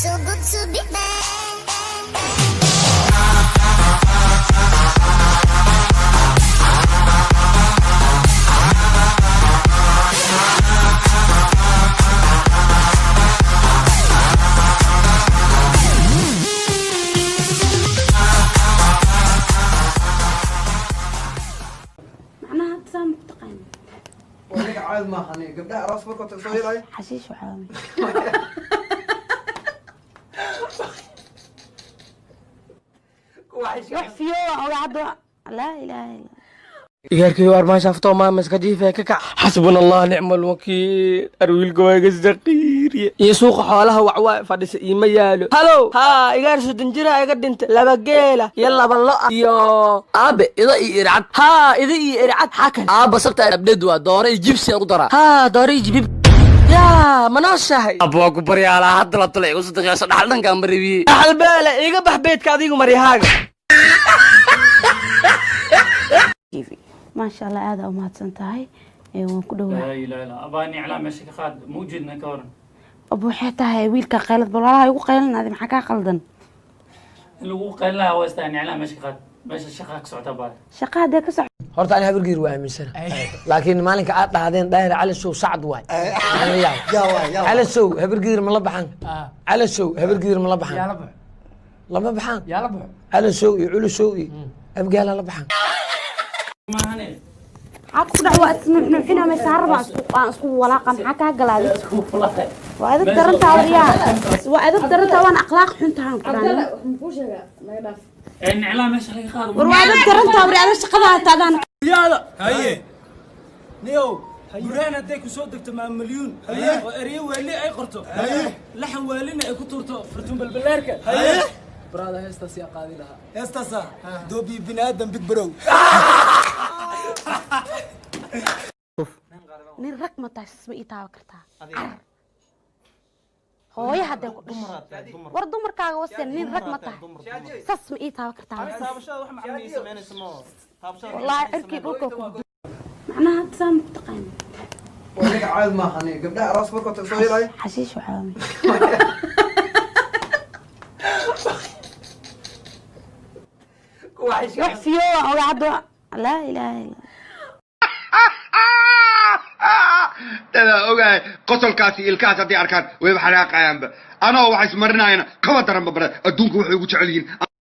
Too good to be bad. معناها تسامح تقين ولك عاد ما خليني قبل راس بكره تسوي لي حشيش وحامي روح في يوم وقعدوا لا اله الا ياركي وار ما شافته ما مسك جيفه ككع حسبنا الله نعم الوكيل ارويل جواج الزقير يسوق حولها وعواء فدس ما يالو هلو ها يغار سدن جيرا ايغا دنت لبا جيله يلا بلو يو aabe ida ii ircad ها اذا ارعد حكن aaba sabta abdheed waa dooray jibsi ugu dara ها دوري جبيب يا مناشهي abwa ku baryaala hadda la talay ugu sadaqayso dhaxal dhanka maribiyay dhaxal beele iga bax beedka adigu marihaaga ما شاء الله هذا وما تسنتهاي وان كدوا لا لا لا أباني إعلام ماشي خاد موجودنا كورن ابو حيتها ويلك قيلت بالله يقول قيلنا هذه محكا قلدن اللي هو قال لها هو استاني إعلام ماشي خاد ماشي الشقاق سعود أبان شقا هذا كسع horta ani habargeer waa aaminsan laakiin maalinka aad dhahdeen daahir cali show sacad waay cali show habargeer ma la baxan cali show habargeer ma la baxan lama baxan cali show iyo culu show iyo abgaala la baxan ما هني عاكو دعوة اسمع فينا ما يسهر ما اسكو ولا قم حكا قلادي وهذا درنتا وريا وهذا درنتا وانا اخلاق حنتها لا مفوشة ما يدافع إن إعلام ماشي خاد وهذا درنتا وريا هذا شقدها تاعنا haye niyow buraan hadday ku soo degto maa milyuun oo eryo waali ay qorto laxan waalina ay ku tuurto fartuun balbalaarka brada heestaas yaa qaadi lahaa heestaasa doobi biniaadan big brow nin rag ma tahay sisma ii taaban kartaa hooyo hadday ku dhashay war dumarkaaga wasen nin rag ma tahay sas ma ii taaban kartaa wallaahi cirkii dhulka ku معناها تسامح تقين ولك عاد ما خليني قبل راس بكره تسوي لي حشيش وحامي روح في يوم وقعدوا لا اله الا أنا أوكي قتل كاسي الكاس هدي أركان ويبحرق أيام أنا وعيس مرنا هنا كم درهم ببرد أدونك وحي وجعلين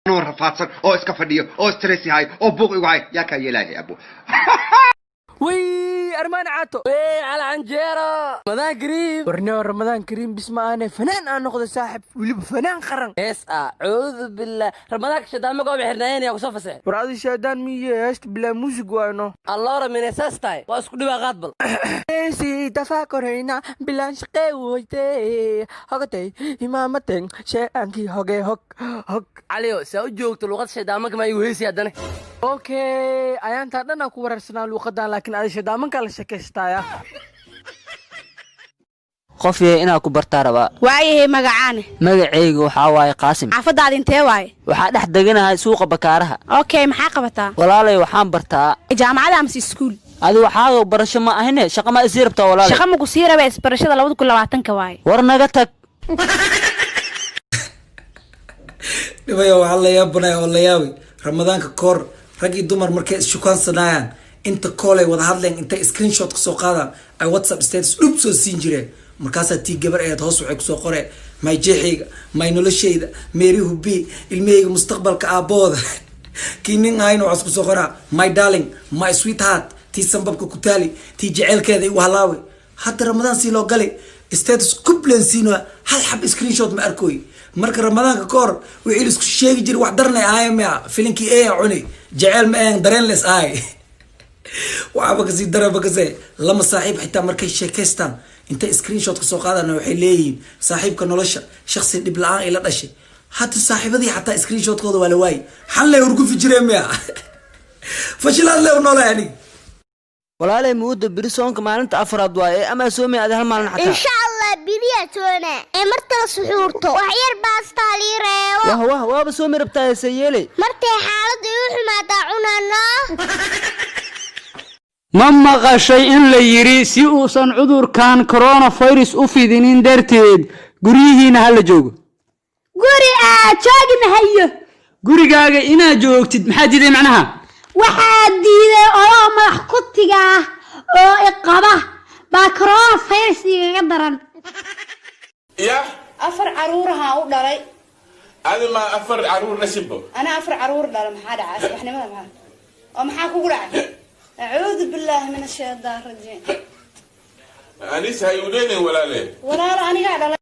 أنا رفاصر أو إسكافديو أو ستريسي هاي أو بوق وعي يا كيلاهي أبو وي ارمان عاتو ee ala anjeera madan qariib ورنيو رمضان كريم بسمع انا فنان انا ناخذ صاحب ولي فنان قرن es a'udhu billah ramadak shadaama goob xirnayeen yaa ku soo fasay ورادي شادان مية هشت بلا موسيقى وانا الله min esastay waa isku dhiba qaad bal سي تفاكر هنا بلا شقي ويتي هقتي امامتين شيء انكي هوغي هوك caliyo saa u joogto luqad shadaama kama igu heesi hadana اوكي ايان تادنا ku wareersanaa luqadan laakiin adi shadaaman kala shaqeystaya qof yee inaa ku bartaa rabaa waayahay magacaane magacaygu waxa waaye qaasim xaafadaada intee waaye waxaa dhex deganahay suuqa bakaaraha okay maxaa qabataa walaalay waxaan bartaa jaamacada ama iskuul adi waxaa barasho ma ahine shaqo ma isii rabtaa walaalay shaqo ma ku sii rabaa isbarashada 2020 waaye war naga tag dhibayo waxaa la yaabanaya oo la yaabi ramadaanka koor rag iyo dumar markay ishukaansanayaan inta koolay wada hadleen intay screenshot kasoo qaadaan ay whatsapp status dhub soo siin jireen markaasaa tii gabar aheed hoos waxay kusoo qoreen may jeexayga may noloshayda meeri hubi ilmahayga mustaqbalka aabbooda kii nin ahayna waxaas kusoo qoraa my darling my sweetheart tii sanbabka ku taali tii jeceelkeeda igu halaawi hadda ramadaan sii loo galay status kublen siino hal xab screenshot ma arkooy marka ramadaanka ka hor wixii isku sheegi jiray wax darnay ahaayeen miya filinkii ee cunay jecel ma ahayn dareenless ahay waxba kasii daraba kasee lama saaxiib xitaa markay sheekaystaan intay screenshot ka soo qaadana waxay leeyihiin saaxiibka nolosha shakhsi dhib la-aan ay la dhashay hadda saaxiibadii xataa screenshotkooda waa la waayay xal lay urgufi jireen miya fashilaad le noolay aniga walaalay muuda biri soonka maalinta afraad waaye ama soomay aad hal maalin xataa insha allah biriya toona ee martala suxuurto wax yar baastaa lii reebo waaba soomi rabtaa sayeelay martay xaaladdu u xumaataa cunano ma maqashay in la yiri si uusan cudurkan coronavirus u fidinin darteed guryihiina hala joogo guri joogi mahayo gurigaaga inaad joogtid maxaa diiday macnaha waxaa diiday oo madax kutiga ah oo iqaba baa coronavirus igaga daran ya afar caruuraha u dhalay adima afar caruur nasibo ana afar caruur dhalay maxaa dhacay saxnimada maxaa oo maxaa kugu dhacay a'uudu billahi minash shaytaanir rajiim anis hayuudeen walaale walaal aniga dhalay